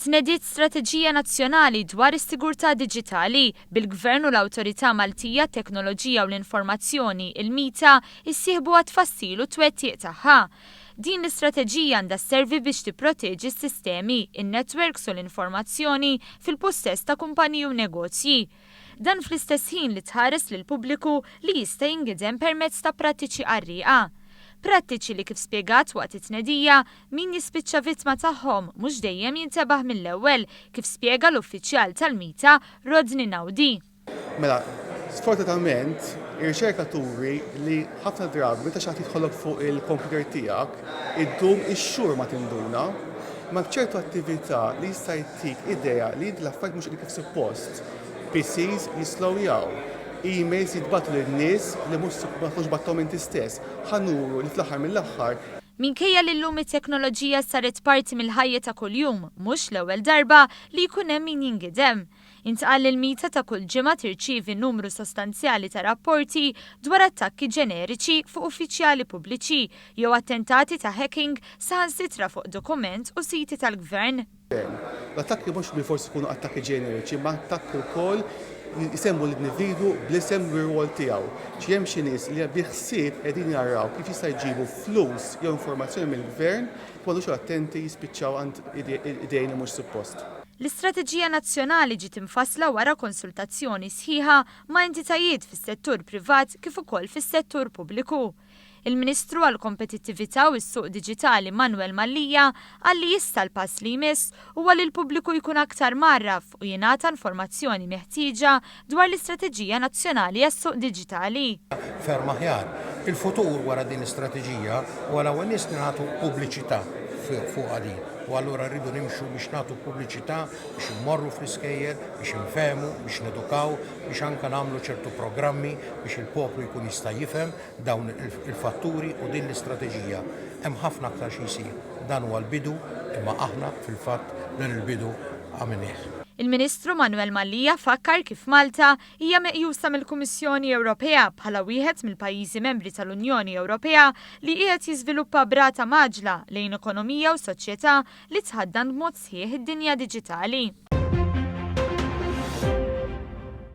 Tnediet strateġija nazzjonali dwar is-sigurtà diġitali bil-Gvern u l-Awtorità Maltija t-Teknoloġija u l-Informazzjoni il-MITA issieħbu għat-tfassil u twettiq tagħha. Din l-istrateġija għandha sservi biex tipproteġi s-sistemi, in-netwerks u l-informazzjoni fil-possess ta' kumpaniji u negozji. Dan fl-istess ħin li tħares lil pubbliku li jista' jingidem permezz ta' prattiċi qarrieqa. Prattiċi li kif spjegat waqt it-tnedija min jispiċċa vittma tagħhom mhux dejjem jintebaħ mill-ewwel kif spjega l-uffiċjal tal-MITA Rodney Nawdi. Mela, sfortunatament, ir-riċerkaturi li ħafna drabi meta xi ħadd jidħolok fuq il-computer tiegħek, iddum ix-xhur ma tinduna, ma b'ċertu attività li jista' jtik idea li l-affarijiet mhux kif suppost. PCs jislowjaw. E-mails jitbatu lin-nies li mhux battom inti stess. Ħanuru li fl-aħħar mill-aħħar. Minkejja li llum it-teknoloġija saret parti mill-ħajja ta' kuljum, mhux l-ewwel darba li jkun hemm min jingidem. Intqal il-MITA ta' kull ġimgħa tirċievi numru sostanzjali ta' rapporti dwar attakki ġeneriċi fuq uffiċjali pubbliċi jew attentati ta' hacking saħansitra fuq dokument u siti tal-Gvern. L-attakki mhux bil-forsi jkunu attakki ġeneriċi, ma attakki wkoll jisemmu l-individu bl-isem r-rwol tiegħu. Xi hemm xi nies li biħsieb qegħdin jaraw kif jista' jġibu flus jew informazzjoni mill-Gvern m'għadux attenti jispiċċaw għand idejn mhux suppost. L-istrateġija nazzjonali ġiet imfassla wara konsultazzjoni sħiħa ma' entitajiet fis-settur privat kif ukoll fis-settur pubbliku. Il-Ministru għall-Kompetittività u s-Suq Diġitali Manuel Mallia għalli jista' l-pass li jmiss huwa li l-pubbliku jkun aktar marraf u jingħata informazzjoni meħtieġa dwar l-Istrateġija Nazzjonali għas-Suq Diġitali. Ferm aħjar, il-futur wara din l-istrateġija wara ewwel nies nagħtu pubbliċità fuq din. U allura rridu nimxu biex nagħtu pubbliċità, biex immorru fl-iskejjer, biex infehmu, biex nedukaw, biex anke nagħmlu ċertu programmi biex il-poplu jkun jista' jifhem dawn il-fatturi u din l-istrateġija. Hemm ħafna aktar xi jsir. Dan huwa l-bidu, imma aħna fil-fatt dan il-bidu għamilnieh. Il-Ministru Manuel Mallia fakkar kif Malta hija meqjusa mill-Kummissjoni Ewropea bħala wieħed mill-pajjiżi membri tal-Unjoni Ewropea li qiegħed jiżviluppa brata maġla lejn ekonomija u soċjetà li tħaddan b'mod sħiħ id-dinja diġitali.